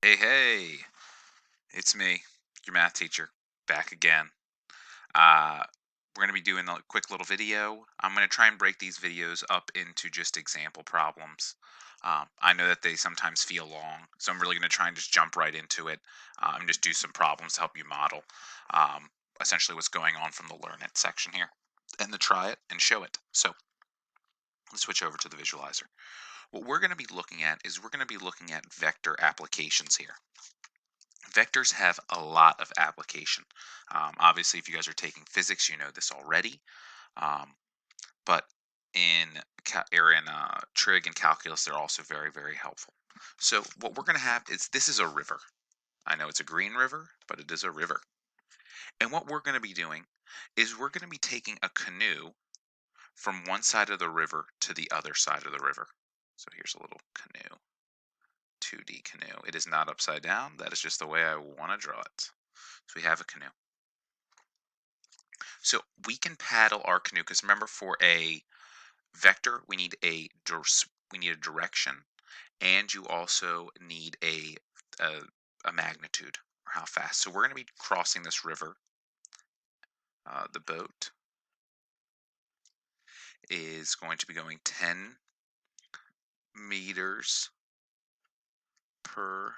Hey, hey, it's me, your math teacher, back again. Uh, we're going to be doing a quick little video. I'm going to try and break these videos up into just example problems. I know that they sometimes feel long, so I'm really going to try and just jump right into it and just do some problems to help you model um, essentially what's going on from the Learn It section here and the Try It and Show It. So let's switch over to the visualizer. What we're going to be looking at is we're going to be looking at vector applications here. Vectors have a lot of application. Obviously, if you guys are taking physics, you know this already. Um, but in trig and calculus, they're also very, very helpful. So what we're going to have is this is a river. I know it's a green river, but it is a river. And what we're going to be doing is we're going to be taking a canoe from one side of the river to the other side of the river. So here's a little canoe, 2D canoe. It is not upside down. That is just the way I want to draw it. So we have a canoe. So we can paddle our canoe because remember, for a vector, we need a direction, and you also need a, a magnitude or how fast. So we're going to be crossing this river. The boat is going to be going 10 meters per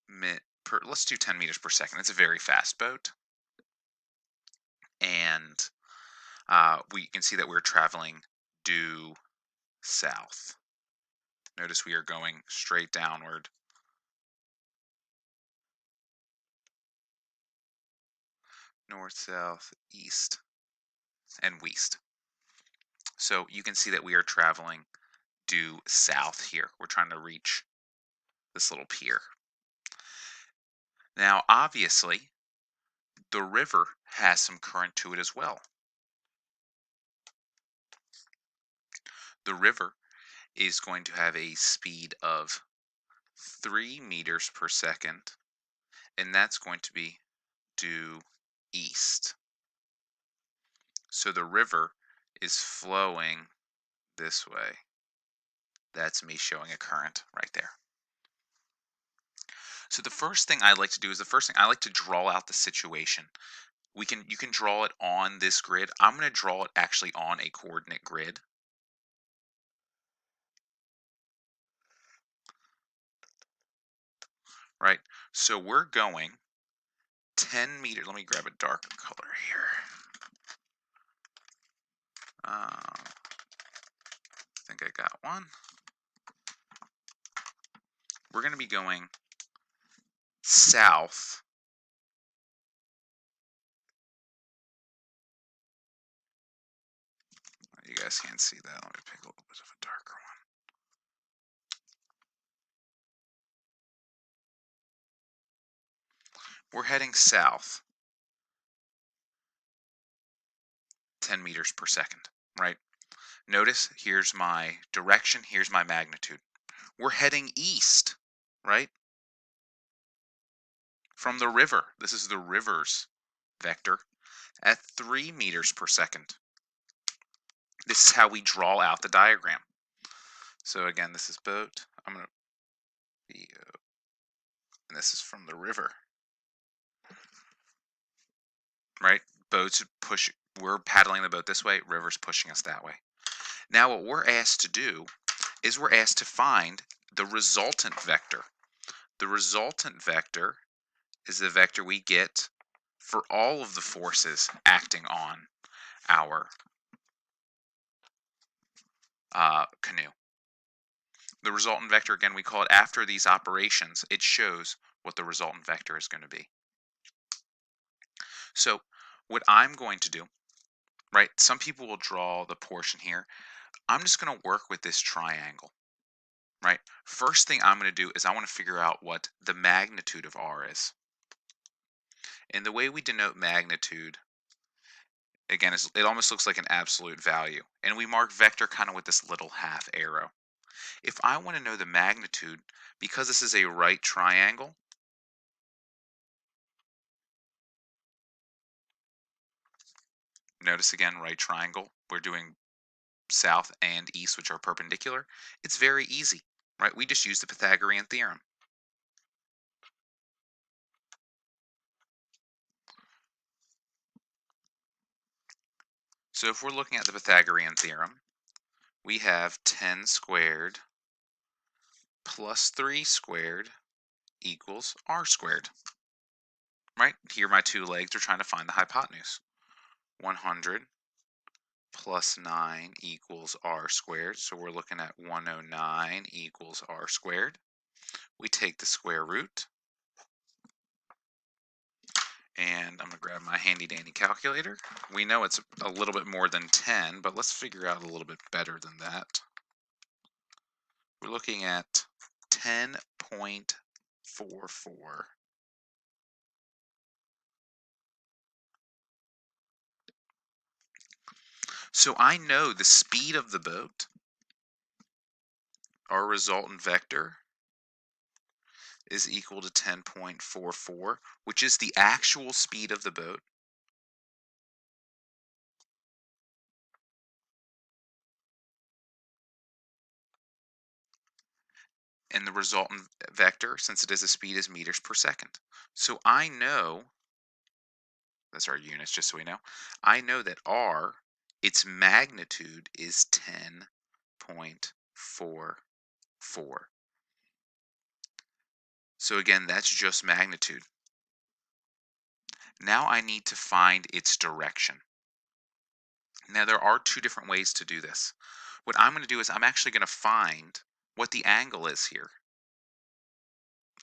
minute. Let's do 10 meters per second. It's a very fast boat, and we can see that we're traveling due south. Notice we are going straight downward. North, south, east, and west. So you can see that we are traveling due south here. We're trying to reach this little pier. Now, obviously, the river has some current to it as well. The river is going to have a speed of 3 meters per second, and that's going to be due east. So the river is flowing this way. That's me showing a current right there. So the first thing I like to do is I like to draw out the situation. You can draw it on this grid. I'm going to draw it actually on a coordinate grid. Right? So we're going 10 meters. Let me grab a darker color here. I think I got one. We're going to be going south. You guys can't see that. Let me pick a little bit of a darker one. We're heading south 10 meters per second, right? Notice here's my direction, here's my magnitude. We're heading east, right? From the river. This is the river's vector at 3 meters per second. This is how we draw out the diagram. So again, this is boat. I'm going to be, and this is from the river, right? Boats push, we're paddling the boat this way, river's pushing us that way. Now what we're asked to do is we're asked to find the resultant vector. The resultant vector is the vector we get for all of the forces acting on our canoe. The resultant vector, again, we call it after these operations. It shows what the resultant vector is going to be. So what I'm going to do, right, some people will draw the portion here. I'm just going to work with this triangle, right? First thing I'm going to do is I want to figure out what the magnitude of R is. And the way we denote magnitude, again, is it almost looks like an absolute value. And we mark vector kind of with this little half arrow. If I want to know the magnitude, because this is a right triangle, notice again, right triangle, we're doing south and east, which are perpendicular. It's very easy, right? We just use the Pythagorean theorem. So if we're looking at the Pythagorean theorem, we have 10 squared plus 3 squared equals r squared. Right? Here my two legs are trying to find the hypotenuse. 100 plus 9 equals r squared. So we're looking at 109 equals r squared. We take the square root, and I'm going to grab my handy dandy calculator. We know it's a little bit more than 10, but let's figure out a little bit better than that. We're looking at 10.44. So I know the speed of the boat, our resultant vector, is equal to 10.44, which is the actual speed of the boat. And the resultant vector, since it is a speed, is meters per second. So I know, that's our units, just so we know, I know that r, its magnitude is 10.44. So again, that's just magnitude. Now I need to find its direction. Now there are two different ways to do this. What I'm going to do is I'm actually going to find what the angle is here.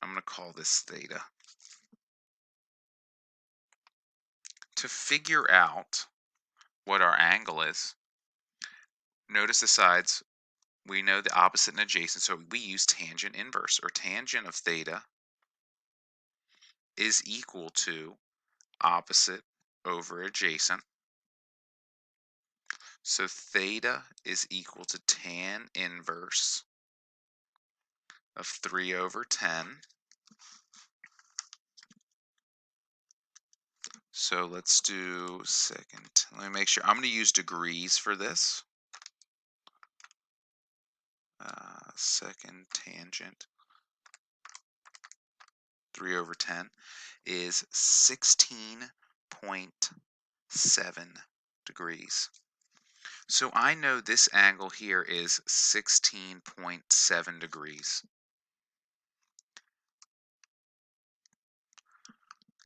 I'm going to call this theta. To figure out what our angle is, notice the sides. We know the opposite and adjacent, so we use tangent inverse, or tangent of theta is equal to opposite over adjacent. So theta is equal to tan inverse of 3 over 10. So let's do second. Let me make sure. I'm going to use degrees for this. Second tangent 3 over 10 is 16.7 degrees. So I know this angle here is 16.7 degrees.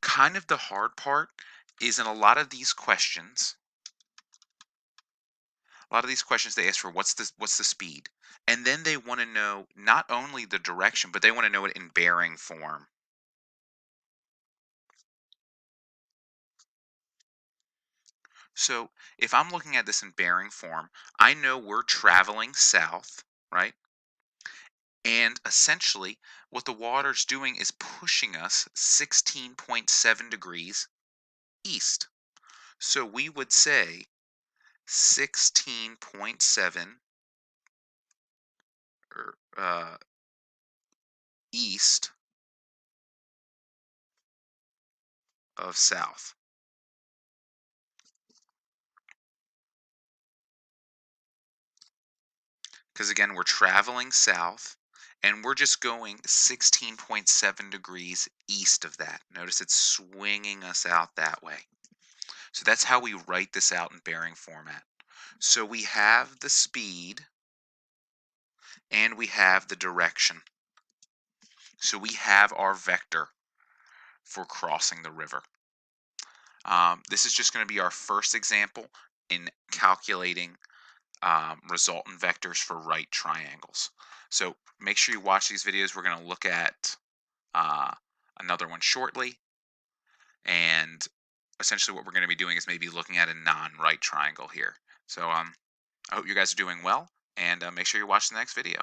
Kind of the hard part is in a lot of these questions, they ask for what's the speed, and then they want to know not only the direction, but they want to know it in bearing form. So if I'm looking at this in bearing form, I know we're traveling south, right? And essentially what the water's doing is pushing us 16.7 degrees east. So we would say 16.7 east of south. Because again, we're traveling south and we're just going 16.7 degrees east of that. Notice it's swinging us out that way. So that's how we write this out in bearing format. So we have the speed and we have the direction. So we have our vector for crossing the river. This is just going to be our first example in calculating resultant vectors for right triangles. So make sure you watch these videos. We're going to look at uh, another one shortly. And essentially what we're going to be doing is maybe looking at a non-right triangle here. So I hope you guys are doing well, and make sure you watch the next video.